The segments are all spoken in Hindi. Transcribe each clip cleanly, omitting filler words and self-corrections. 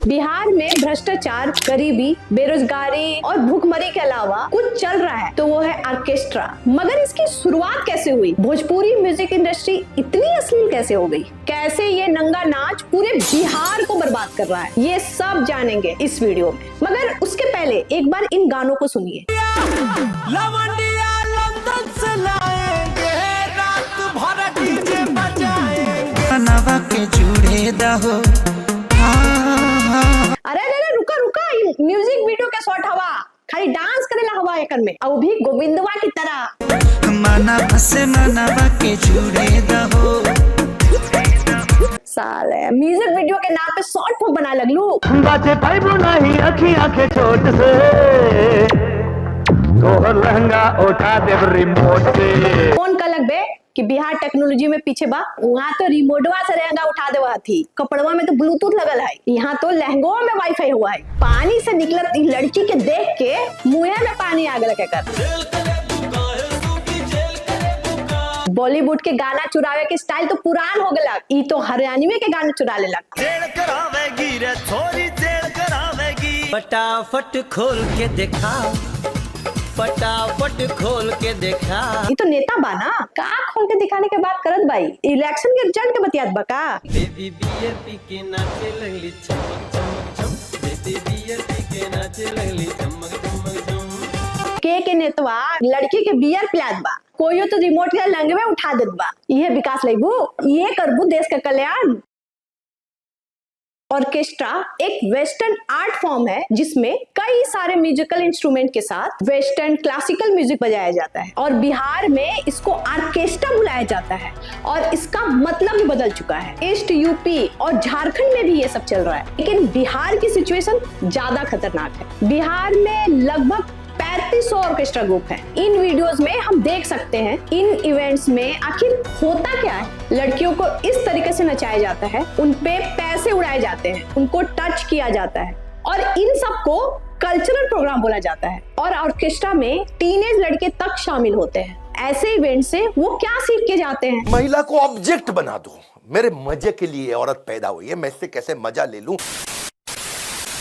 बिहार में भ्रष्टाचार, गरीबी, बेरोजगारी और भूखमरी के अलावा कुछ चल रहा है तो वो है ऑर्केस्ट्रा। मगर इसकी शुरुआत कैसे हुई? भोजपुरी म्यूजिक इंडस्ट्री इतनी अश्लील कैसे हो गई? कैसे ये नंगा नाच पूरे बिहार को बर्बाद कर रहा है? ये सब जानेंगे इस वीडियो में। मगर उसके पहले एक बार इन गानों को सुनिए। अरे अरे रुका रुका, म्यूजिक वीडियो के शॉट हवा, खाली डांस करेला हवा एकन में, और भी गोविंदवा की तरह। मनवा के जुड़े दहो। साले म्यूजिक वीडियो के नाम पे शॉर्ट फॉर्म बना लगलू। बाजे भाई नहीं अखी आंखें छोट से तोहर लहंगा उठा देव रिमोट से। कौन कलक बे कि बिहार टेक्नोलॉजी में पीछे बा? वहाँ तो रिमोटवा से लहंगा उठा देवा थी, कपड़वा में तो ब्लूटूथ लगल है, यहाँ तो लहंगों में वाईफाई हुआ है। पानी से निकलत लड़की के देख के मुंह में पानी आ गया कर। बॉलीवुड के गाना चुरावे के स्टाइल तो पुरान हो गया, ई तो हरियाणवी के गाने चुरा लेलक। फटाफट खोल के देखा, फटाफट खोल के देखा। ये तो नेता बा ना, का खोल के दिखाने के बात करत भाई? इलेक्शन के रिजल्ट के बतियात बा का? बेबी बियर पी के नाचे लगली चमक चमक चम। बेबी बियर पी के नाचे लगली चमक चमक चम। के नेतवा लड़की के बियर पिलात बा, कोई तो रिमोट के लंगे में उठा देत बा। ये विकास लेबू, ये करबू देश का कल्याण। ऑर्केस्ट्रा एक वेस्टर्न आर्ट फॉर्म है जिसमें कई सारे म्यूजिकल इंस्ट्रूमेंट के साथ वेस्टर्न क्लासिकल म्यूजिक बजाया जाता है, और बिहार में इसको ऑर्केस्ट्रा बुलाया जाता है और इसका मतलब भी बदल चुका है। ईस्ट यूपी और झारखंड में भी ये सब चल रहा है, लेकिन बिहार की सिचुएशन ज्यादा खतरनाक है। बिहार में लगभग 3500 ऑर्केस्ट्रा ग्रुप है। इन वीडियोस में हम देख सकते हैं इन इवेंट्स में आखिर होता क्या है। लड़कियों को इस तरीके से नचाया जाता है, उन पे पैसे उड़ाए जाते हैं, उनको टच किया जाता है, और इन सबको कल्चरल प्रोग्राम बोला जाता है। और ऑर्केस्ट्रा में टीनेज लड़के तक शामिल होते हैं। ऐसे इवेंट से वो क्या सीख के जाते हैं? महिला को ऑब्जेक्ट बना दो, मेरे मजे के लिए औरत पैदा हुई है, मैं इससे कैसे मजा ले लूं।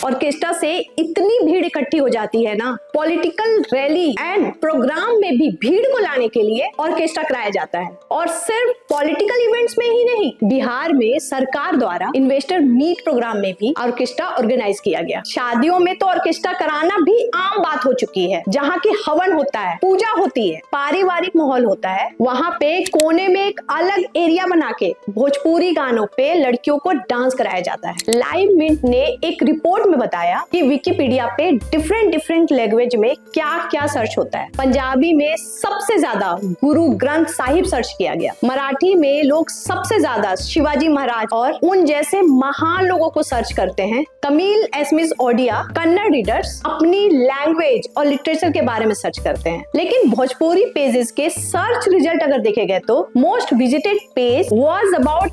ऑर्केस्ट्रा से इतनी भीड़ इकट्ठी हो जाती है ना, पॉलिटिकल रैली एंड प्रोग्राम में भी भीड़ को लाने के लिए ऑर्केस्ट्रा कराया जाता है। और सिर्फ पॉलिटिकल इवेंट्स में ही नहीं, बिहार में सरकार द्वारा इन्वेस्टर मीट प्रोग्राम में भी ऑर्केस्ट्रा ऑर्गेनाइज किया गया। शादियों में तो ऑर्केस्ट्रा कराना भी आम बात हो चुकी है। जहाँ की हवन होता है, पूजा होती है, पारिवारिक माहौल होता है, वहाँ पे कोने में एक अलग एरिया बना के भोजपुरी गानों पे लड़कियों को डांस कराया जाता है। लाइव मिनट ने एक रिपोर्ट में बताया कि विकिपीडिया पे डिफरेंट लैंग्वेज में क्या क्या सर्च होता है। पंजाबी में सबसे ज्यादा गुरु ग्रंथ साहिब सर्च किया गया। मराठी में लोग सबसे ज्यादा शिवाजी महाराज और उन जैसे महान लोगों को सर्च करते हैं। तमिल, एसमिस, ओडिया, कन्नड़ रीडर्स अपनी लैंग्वेज और लिटरेचर के बारे में सर्च करते हैं। लेकिन भोजपुरी पेजेस के सर्च रिजल्ट अगर देखे गए तो most visited page was about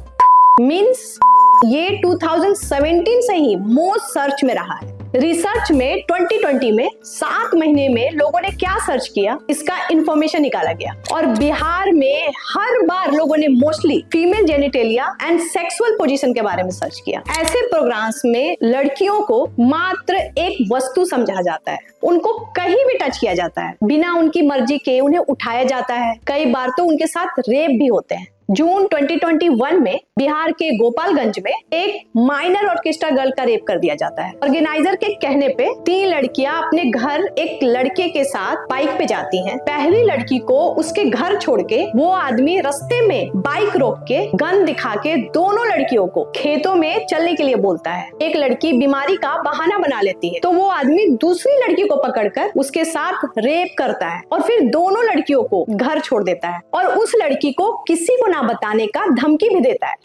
means ये 2017 से ही मोस्ट सर्च में रहा है। रिसर्च में 2020 में 7 महीने में लोगों ने क्या सर्च किया, इसका इंफॉर्मेशन निकाला गया। और बिहार में हर बार लोगों ने mostly female genitalia and sexual position के बारे में सर्च किया। ऐसे प्रोग्राम्स में लड़कियों को मात्र एक वस्तु समझा जाता है, उनको कहीं भी टच किया जाता है, बिना उनकी मर्जी के उन्हें उठाया जाता है। कई बार तो उनके साथ रेप भी होते हैं। जून 2021 में बिहार के गोपालगंज में एक माइनर ऑर्केस्ट्रा गर्ल का रेप कर दिया जाता है। ऑर्गेनाइजर के कहने पे 3 लड़कियां अपने घर एक लड़के के साथ बाइक पे जाती हैं। पहली लड़की को उसके घर छोड़ के वो आदमी रास्ते में बाइक रोक के गन दिखा के दोनों लड़कियों को खेतों में चलने के लिए बोलता है। एक लड़की बीमारी का बहाना बना लेती है तो वो आदमी दूसरी लड़की को पकड़कर उसके साथ रेप करता है और फिर दोनों लड़कियों को घर छोड़ देता है और उस लड़की को किसी को बताने का धमकी भी देता है।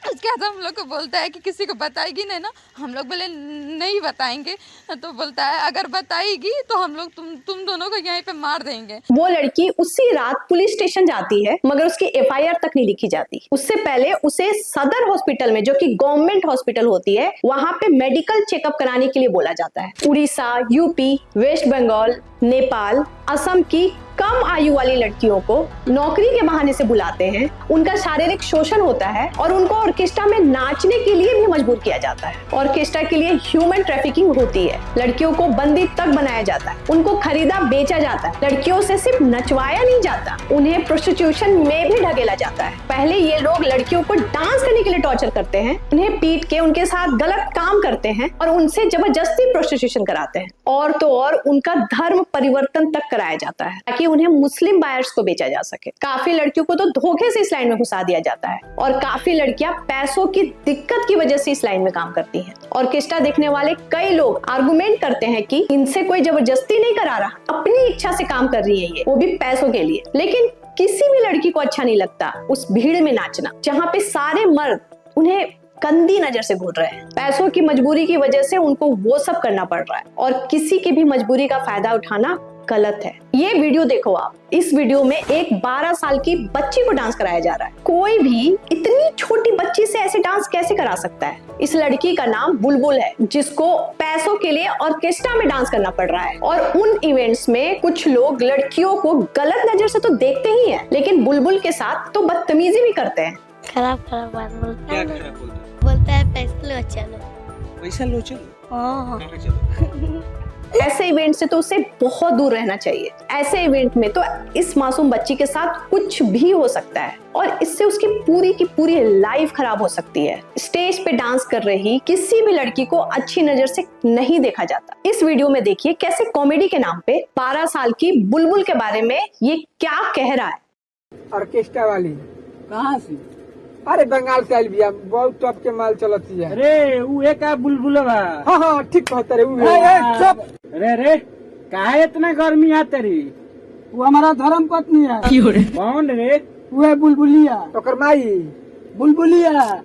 उसके बाद हम लोग को बोलता है कि किसी को बताएगी नहीं ना। हम लोग बोले नहीं बताएंगे, तो बोलता है अगर बताएगी तो हम लोग तुम दोनों को यहीं पे मार देंगे। वो लड़की उसी रात पुलिस स्टेशन जाती है, मगर उसकी एफआईआर तक नहीं लिखी जाती। उससे पहले उसे सदर हॉस्पिटल में, जो कि गवर्नमेंट हॉस्पिटल होती है, वहाँ पे मेडिकल चेकअप कराने के लिए बोला जाता है। उड़ीसा, यूपी, वेस्ट बंगाल, नेपाल, असम की कम आयु वाली लड़कियों को नौकरी के बहाने से बुलाते हैं, उनका शारीरिक शोषण होता है और उनको ऑर्केस्ट्रा में नाचने के लिए भी मजबूर किया जाता है। ऑर्केस्ट्रा के लिए ह्यूमन ट्रैफिकिंग होती है, लड़कियों को बंदी तक बनाया जाता है, उनको खरीदा बेचा जाता है। लड़कियों से सिर्फ नचवाया नहीं जाता, उन्हें प्रोस्टिट्यूशन में भी ढकेला जाता है। पहले ये लोग लड़कियों को डांस करने के लिए टॉर्चर करते हैं, उन्हें पीट के उनके साथ गलत काम करते हैं और उनसे जबरदस्ती प्रोस्टिट्यूशन कराते हैं। और तो और उनका धर्म परिवर्तन तक कराया जाता है ताकि उन्हें मुस्लिम बायर्स को बेचा जा सके। काफी लड़कियों को तो धोखे से इस लाइन में घुसा दिया जाता है और काफी लड़कियां पैसों की दिक्कत की वजह से इस लाइन में काम करती हैं। ऑर्केस्ट्रा देखने वाले कई लोग आर्गुमेंट करते हैं कि इनसे कोई जबरदस्ती नहीं करा रहा, अपनी इच्छा से काम कर रही है ये, वो भी पैसों के लिए। लेकिन किसी भी लड़की को अच्छा नहीं लगता उस भीड़ में नाचना जहाँ पे सारे मर्द उन्हें गंदी नजर से घूर रहे हैं। पैसों की मजबूरी की वजह से उनको वो सब करना पड़ रहा है और किसी की भी मजबूरी का फायदा उठाना गलत है। ये वीडियो देखो आप, इस वीडियो में एक 12 साल की बच्ची को डांस कराया जा रहा है। कोई भी इतनी छोटी बच्ची से ऐसे डांस कैसे करा सकता है? इस लड़की का नाम बुलबुल है, जिसको पैसों के लिए ऑर्केस्ट्रा में डांस करना पड़ रहा है। और उन इवेंट्स में कुछ लोग लड़कियों को गलत नजर से तो देखते ही हैं, लेकिन बुलबुल के साथ तो बदतमीजी भी करते हैं। खराब बात बोलता है। क्या खराब बोलता है पैसा लो चलो। पैसा लो चलो। हाँ। कहाँ चलो? ऐसे इवेंट से तो उसे बहुत दूर रहना चाहिए। ऐसे इवेंट में तो इस मासूम बच्ची के साथ कुछ भी हो सकता है और इससे उसकी पूरी की पूरी लाइफ खराब हो सकती है। स्टेज पे डांस कर रही किसी भी लड़की को अच्छी नजर से नहीं देखा जाता। इस वीडियो में देखिए कैसे कॉमेडी के नाम पे 12 साल की बुलबुल के बारे में ये क्या कह रहा है। ऑर्केस्ट्रा वाली कहाँ से? अरे बंगाल से आइल बिया, बहुत टॉप के माल चलती है। अरे उहे का बुलबुल बा। हाँ हाँ ठीक कहता रे। अरे काहे इतना गर्मी है तेरी? वो हमारा धर्म पत्नी है। कौन रे? वो है बुलबुलिया, तो माई बुलबुलिया।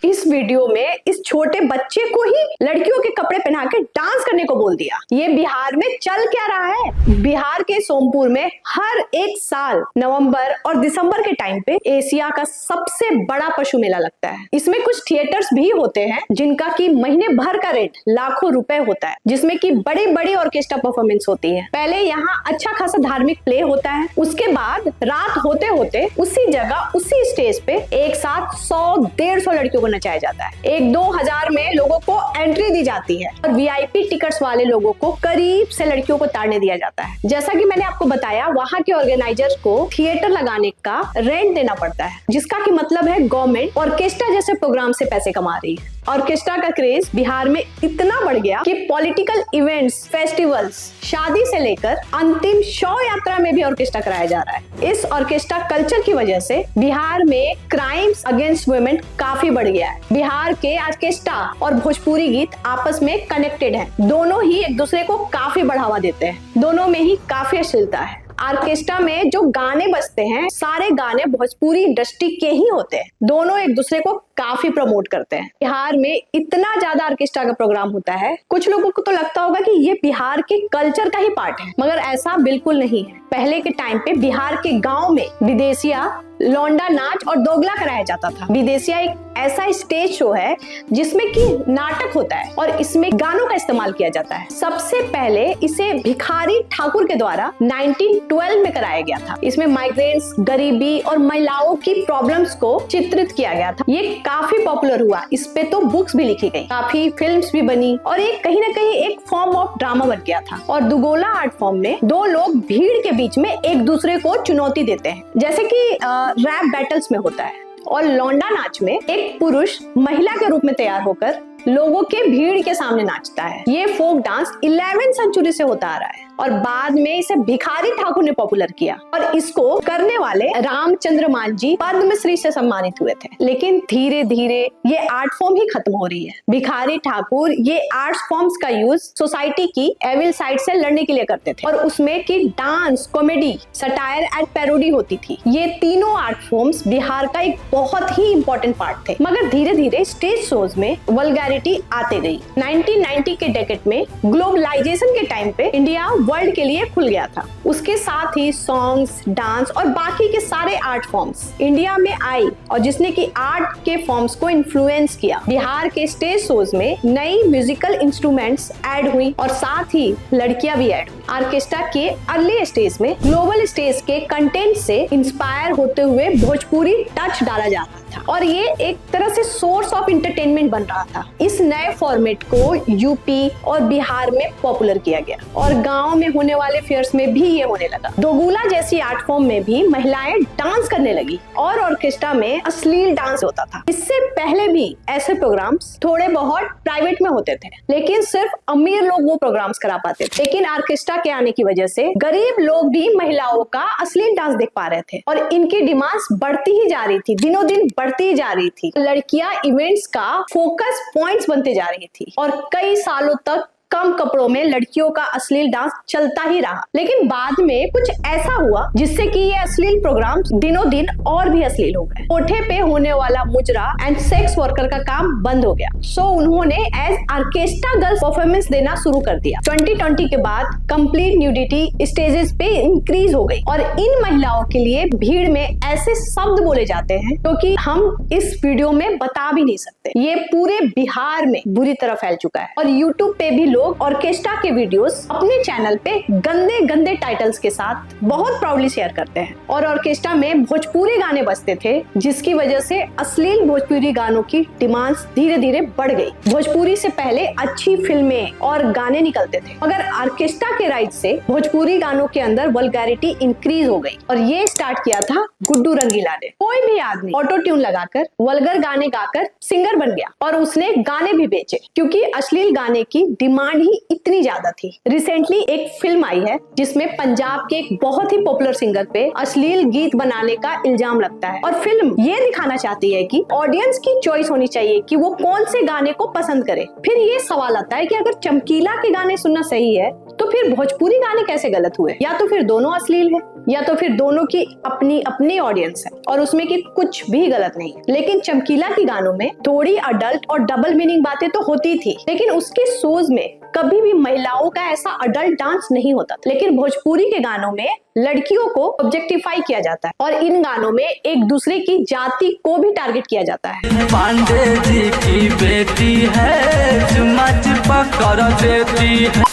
इस वीडियो में इस छोटे बच्चे को ही लड़कियों के कपड़े पहना के डांस करने को बोल दिया। ये बिहार में चल क्या रहा है? बिहार के सोमपुर में हर एक साल नवंबर और दिसंबर के टाइम पे एशिया का सबसे बड़ा पशु मेला लगता है। इसमें कुछ थिएटर्स भी होते हैं जिनका की महीने भर का रेट लाखों रुपए होता है, जिसमें की बड़ी बड़ी ऑर्केस्ट्रा परफॉर्मेंस होती है। पहले यहाँ अच्छा खासा धार्मिक प्ले होता है, उसके बाद रात होते होते उसी जगह उसी स्टेज पे एक साथ 100-150 लड़कियों को नचाया जाता है। 1-2 हजार में लोगों को एंट्री दी जाती है और वीआईपी टिकट्स वाले लोगों को करीब से लड़कियों को ताड़ने दिया जाता है। जैसा कि मैंने आपको बताया, वहाँ के ऑर्गेनाइजर्स को थिएटर लगाने का रेंट देना पड़ता है, जिसका की मतलब है गवर्नमेंट ऑर्केस्ट्रा जैसे प्रोग्राम से पैसे कमा रही है। ऑर्केस्ट्रा का क्रेज बिहार में इतना बढ़ गया कि पॉलिटिकल इवेंट्स, फेस्टिवल्स, शादी से लेकर अंतिम शव यात्रा में भी ऑर्केस्ट्रा कराया जा रहा है। इस ऑर्केस्ट्रा कल्चर की वजह से बिहार में क्राइम्स अगेंस्ट वुमेन काफी बढ़ गया है। बिहार के ऑर्केस्ट्रा और भोजपुरी गीत आपस में कनेक्टेड हैं। दोनों ही एक दूसरे को काफी बढ़ावा देते हैं, दोनों में ही काफी अश्लीलता है। ऑर्केस्ट्रा में जो गाने बजते हैं सारे गाने भोजपुरी इंडस्ट्री के ही होते हैं, दोनों एक दूसरे को काफी प्रमोट करते हैं। बिहार में इतना ज्यादा ऑर्केस्ट्रा का प्रोग्राम होता है, कुछ लोगों को तो लगता होगा कि ये बिहार के कल्चर का ही पार्ट है, मगर ऐसा बिल्कुल नहीं है। पहले के टाइम पे बिहार के गांव में विदेशिया, लौंडा नाच और दोगला कराया जाता था। विदेशिया एक ऐसा स्टेज शो है जिसमें कि नाटक होता है और इसमें गानों का इस्तेमाल किया जाता है। सबसे पहले इसे भिखारी ठाकुर के द्वारा 1912 में कराया गया था। इसमें माइग्रेंट्स, गरीबी और महिलाओं की प्रॉब्लम्स को चित्रित किया गया था। ये काफी पॉपुलर हुआ, इस पे तो बुक्स भी लिखी गई, काफी फिल्म्स भी बनी और एक कहीं ना कहीं एक फॉर्म ऑफ ड्रामा बन गया था। और दुगोला आर्ट फॉर्म में दो लोग भीड़ के बीच में एक दूसरे को चुनौती देते हैं, जैसे कि रैप बैटल्स में होता है। और लौंडा नाच में एक पुरुष महिला के रूप में तैयार होकर लोगों के भीड़ के सामने नाचता है। ये फोक डांस 11वीं सेंचुरी से होता आ रहा है और बाद में इसे भिखारी ठाकुर ने पॉपुलर किया और इसको करने वाले रामचंद्र मांझी पद्मश्री से सम्मानित हुए थे। लेकिन धीरे धीरे ये आर्ट फॉर्म ही खत्म हो रही है। भिखारी ठाकुर ये आर्ट फॉर्म्स का यूज सोसाइटी की एविल साइड से लड़ने के लिए करते थे और उसमें की dance, comedy, satire and parody होती थी। ये तीनों आर्ट फॉर्म्स बिहार का एक बहुत ही इंपॉर्टेंट पार्ट थे, मगर धीरे धीरे स्टेज शोज में वल्गैरिटी पॉपुलैरिटी आते गई। 1990 के डेकेड में ग्लोबलाइजेशन के टाइम पे इंडिया वर्ल्ड के लिए खुल गया था। उसके साथ ही सॉन्ग्स, डांस और बाकी के सारे आर्ट फॉर्म्स इंडिया में आई और जिसने की आर्ट के फॉर्म्स को इन्फ्लुएंस किया। बिहार के स्टेज शोज में नई म्यूजिकल इंस्ट्रूमेंट्स ऐड हुई और साथ ही लड़कियां भी ऐड हुई। ऑर्केस्ट्रा के अर्ली स्टेज में ग्लोबल स्टेज के कंटेंट से इंस्पायर होते हुए भोजपुरी टच डाला जा रहा था और ये एक तरह से सोर्स ऑफ एंटरटेनमेंट बन रहा था। इस नए फॉर्मेट को यूपी और बिहार में पॉपुलर किया गया और गांव में होने वाले फेयर्स में भी ये होने लगा। दोगुला जैसी आर्ट फॉर्म में भी महिलाएं डांस करने लगी और ऑर्केस्ट्रा में अश्लील डांस होता था। इससे पहले भी ऐसे प्रोग्राम्स थोड़े बहुत प्राइवेट में होते थे, लेकिन सिर्फ अमीर लोग वो प्रोग्राम्स करा पाते थे। लेकिन ऑर्केस्ट्रा के आने की वजह से गरीब लोग भी महिलाओं का अश्लील डांस देख पा रहे थे और इनकी डिमांड्स बढ़ती ही जा रही थी, दिनों दिन बढ़ती जा रही थी। लड़कियां इवेंट्स का फोकस पॉइंट्स बनते जा रही थी और कई सालों तक कम कपड़ों में लड़कियों का अश्लील डांस चलता ही रहा। लेकिन बाद में कुछ ऐसा हुआ जिससे कि ये अश्लील प्रोग्राम दिनों दिन और भी अश्लील हो गए। कोठे पे होने वाला मुजरा एंड सेक्स वर्कर का काम बंद हो गया। सो उन्होंने एज ऑर्केस्ट्रा गर्ल्स परफॉर्मेंस देना शुरू कर दिया। 2020 के बाद कंप्लीट न्यूडिटी स्टेजेस पे इंक्रीज हो गई और इन महिलाओं के लिए भीड़ में ऐसे शब्द बोले जाते हैं क्योंकि हम इस वीडियो में बता भी नहीं सकते। ये पूरे बिहार में बुरी तरह फैल चुका है और यूट्यूब पे भी लोग ऑर्केस्ट्रा के वीडियोस अपने चैनल पे गंदे गंदे टाइटल्स के साथ बहुत प्राउडली शेयर करते हैं। और ऑर्केस्ट्रा में भोजपुरी गाने बजते थे जिसकी वजह से अश्लील भोजपुरी गानों की डिमांड्स धीरे धीरे बढ़ गई। भोजपुरी से पहले अच्छी फिल्में और गाने निकलते थे, मगर ऑर्केस्ट्रा के राइट से भोजपुरी गानों के अंदर वल्गैरिटी इंक्रीज हो गई और ये स्टार्ट किया था गुड्डू रंगीला ने। कोई भी आदमी ऑटो ट्यून लगाकर वल्गर गाने गाकर सिंगर बन गया और उसने गाने भी बेचे क्योंकि अश्लील गाने की डिमांड ही इतनी ज्यादा थी। रिसेंटली एक फिल्म आई है जिसमें पंजाब के एक बहुत ही पॉपुलर सिंगर पे अश्लील गीत बनाने का इल्जाम लगता है और फिल्म ये दिखाना चाहती है कि ऑडियंस की चॉइस होनी चाहिए कि वो कौन से गाने को पसंद करे। फिर ये सवाल आता है कि अगर चमकीला के गाने सुनना सही है तो फिर भोजपुरी गाने कैसे गलत हुए? या तो फिर दोनों अश्लील है या तो फिर दोनों की अपनी अपनी ऑडियंस है और उसमें की कुछ भी गलत नहीं है। लेकिन चमकीला के गानों में थोड़ी अडल्ट और डबल मीनिंग बातें तो होती थी, लेकिन उसके शोज में कभी भी महिलाओं का ऐसा अडल्ट डांस नहीं होता। लेकिन भोजपुरी के गानों में लड़कियों को ऑब्जेक्टिफाई किया जाता है और इन गानों में एक दूसरे की जाति को भी टारगेट किया जाता है। पांडे जी की बेटी है, चुम्मा चिपा कर देती है।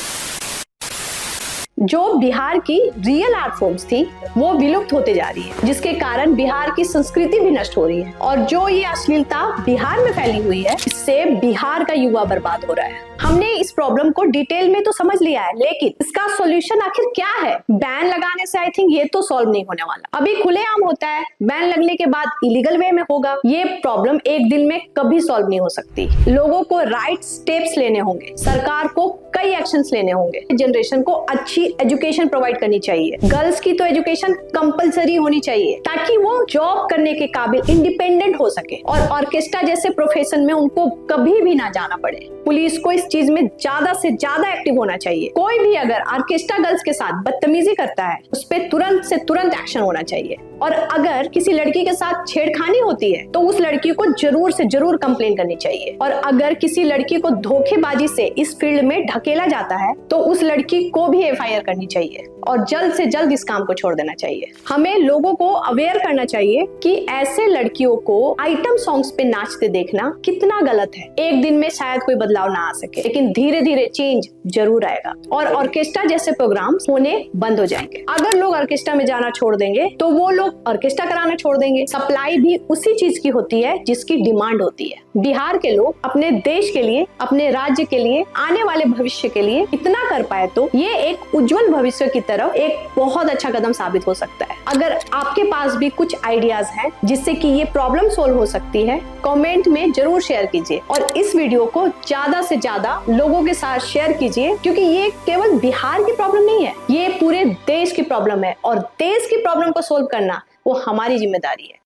जो बिहार की रियल आर्ट फॉर्म्स थी वो विलुप्त होते जा रही है, जिसके कारण बिहार की संस्कृति भी नष्ट हो रही है और जो ये अश्लीलता बिहार में फैली हुई है इससे बिहार का युवा बर्बाद हो रहा है। हमने इस प्रॉब्लम को डिटेल में तो समझ लिया है, लेकिन इसका सॉल्यूशन आखिर क्या है? बैन लगाने से आई थिंक ये तो सॉल्व नहीं होने वाला। अभी खुलेआम होता है, बैन लगने के बाद इलीगल वे में होगा। ये प्रॉब्लम एक दिन में कभी सॉल्व नहीं हो सकती। लोगों को राइट स्टेप्स लेने होंगे, सरकार को कई एक्शंस लेने होंगे, जनरेशन को अच्छी एजुकेशन प्रोवाइड करनी चाहिए। गर्ल्स की तो एजुकेशन कंपलसरी होनी चाहिए ताकि वो जॉब करने के काबिल इंडिपेंडेंट हो सके और ऑर्केस्ट्रा जैसे प्रोफेशन में उनको कभी भी ना जाना पड़े। पुलिस को इस चीज में ज्यादा से ज्यादा एक्टिव होना चाहिए। कोई भी अगर ऑर्केस्ट्रा गर्ल्स के साथ बदतमीजी करता है उस पर तुरंत से तुरंत एक्शन होना चाहिए और अगर किसी लड़की के साथ छेड़खानी होती है तो उस लड़की को जरूर से जरूर कंप्लेन करनी चाहिए और अगर किसी लड़की को धोखेबाजी से इस फील्ड में ढकेला जाता है तो उस लड़की को भी एफआईआर करनी चाहिए और जल्द से जल्द इस काम को छोड़ देना चाहिए। हमें लोगों को अवेयर करना चाहिए कि ऐसे लड़कियों को आइटम सॉन्ग्स पे नाचते देखना कितना गलत है। एक दिन में शायद कोई बदलाव ना आ सके, लेकिन धीरे धीरे चेंज जरूर आएगा और ऑर्केस्ट्रा जैसे प्रोग्राम्स होने बंद हो जाएंगे। अगर लोग ऑर्केस्ट्रा में जाना छोड़ देंगे तो वो लोग ऑर्केस्ट्रा कराना छोड़ देंगे। सप्लाई भी उसी चीज की होती है जिसकी डिमांड होती है। बिहार के लोग अपने देश के लिए, अपने राज्य के लिए, आने वाले भविष्य के लिए इतना कर पाए तो ये एक उज्जवल भविष्य की तरफ एक बहुत अच्छा कदम साबित हो सकता है। अगर आपके पास भी कुछ आइडियाज हैं जिससे कि ये प्रॉब्लम सोल्व हो सकती है, कमेंट में जरूर शेयर कीजिए और इस वीडियो को ज्यादा से ज्यादा लोगों के साथ शेयर कीजिए क्योंकि ये केवल बिहार की प्रॉब्लम नहीं है, ये पूरे देश की प्रॉब्लम है और देश की प्रॉब्लम को सोल्व करना वो हमारी जिम्मेदारी है।